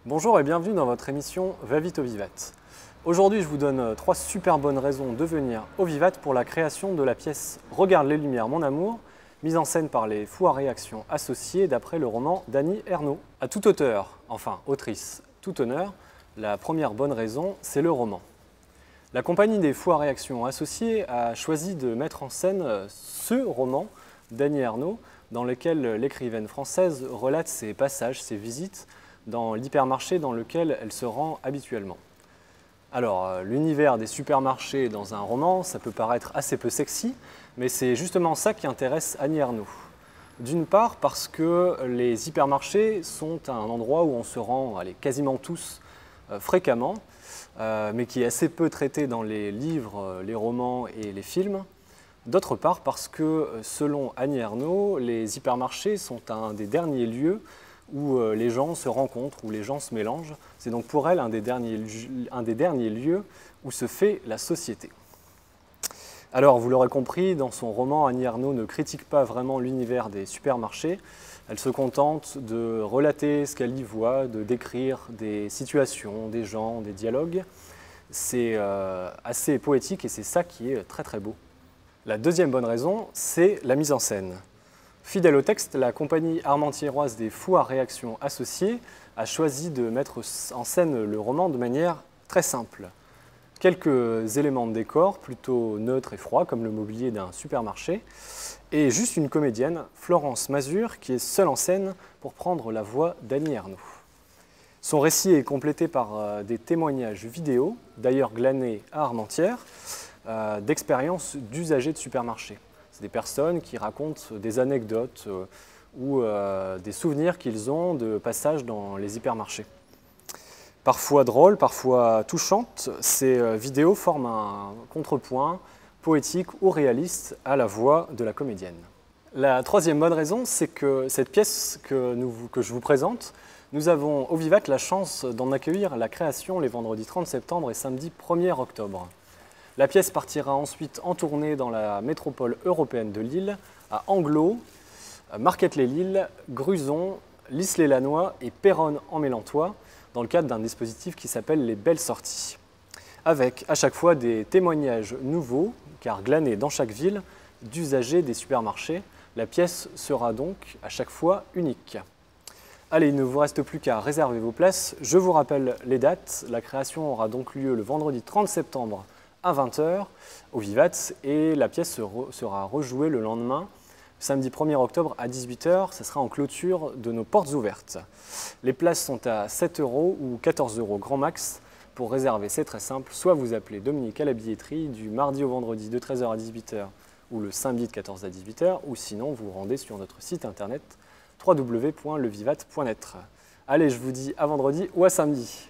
Bonjour et bienvenue dans votre émission Va vite au Vivat. Aujourd'hui, je vous donne 3 super bonnes raisons de venir au Vivat pour la création de la pièce Regarde les lumières, mon amour, mise en scène par les Fous à réaction associés d'après le roman d'Annie Ernaux. À tout auteur, enfin autrice, tout honneur, la première bonne raison, c'est le roman. La compagnie des Fous à réaction associés a choisi de mettre en scène ce roman d'Annie Ernaux dans lequel l'écrivaine française relate ses passages, ses visites dans l'hypermarché dans lequel elle se rend habituellement. Alors, l'univers des supermarchés dans un roman, ça peut paraître assez peu sexy, mais c'est justement ça qui intéresse Annie Ernaux. D'une part parce que les hypermarchés sont un endroit où on se rend, quasiment tous, fréquemment, mais qui est assez peu traité dans les livres, les romans et les films. D'autre part parce que, selon Annie Ernaux, les hypermarchés sont un des derniers lieux où les gens se rencontrent, où les gens se mélangent. C'est donc pour elle un des derniers lieux où se fait la société. Alors, vous l'aurez compris, dans son roman, Annie Ernaux ne critique pas vraiment l'univers des supermarchés. Elle se contente de relater ce qu'elle y voit, de décrire des situations, des gens, des dialogues. C'est assez poétique et c'est ça qui est très très beau. La deuxième bonne raison, c'est la mise en scène. Fidèle au texte, la compagnie armentiéroise des Fous à réaction associés a choisi de mettre en scène le roman de manière très simple. Quelques éléments de décor plutôt neutres et froids, comme le mobilier d'un supermarché, et juste une comédienne, Florence Mazur, qui est seule en scène pour prendre la voix d'Annie Ernaux. Son récit est complété par des témoignages vidéo, d'ailleurs glanés à Armentières, d'expériences d'usagers de supermarchés. C'est des personnes qui racontent des anecdotes ou des souvenirs qu'ils ont de passage dans les hypermarchés. Parfois drôles, parfois touchantes, ces vidéos forment un contrepoint poétique ou réaliste à la voix de la comédienne. La troisième bonne raison, c'est que cette pièce que je vous présente, nous avons au Vivat la chance d'en accueillir la création les vendredis 30 septembre et samedi 1er octobre. La pièce partira ensuite en tournée dans la métropole européenne de Lille, à Anglo, Marquette-les-Lilles, Gruson, Lys-les-Lannoy et Péronne-en-Mélantois, dans le cadre d'un dispositif qui s'appelle les Belles Sorties. Avec à chaque fois des témoignages nouveaux, car glanés dans chaque ville, d'usagers des supermarchés. La pièce sera donc à chaque fois unique. Allez, il ne vous reste plus qu'à réserver vos places. Je vous rappelle les dates. La création aura donc lieu le vendredi 30 septembre à 20 h au Vivat et la pièce sera rejouée le lendemain, samedi 1er octobre à 18 h. Ça sera en clôture de nos portes ouvertes. Les places sont à 7 € ou 14 € grand max. Pour réserver, c'est très simple. Soit vous appelez Dominique à la billetterie du mardi au vendredi de 13 h à 18 h ou le samedi de 14 h à 18 h, ou sinon vous vous rendez sur notre site internet www.levivat.net. Allez, je vous dis à vendredi ou à samedi.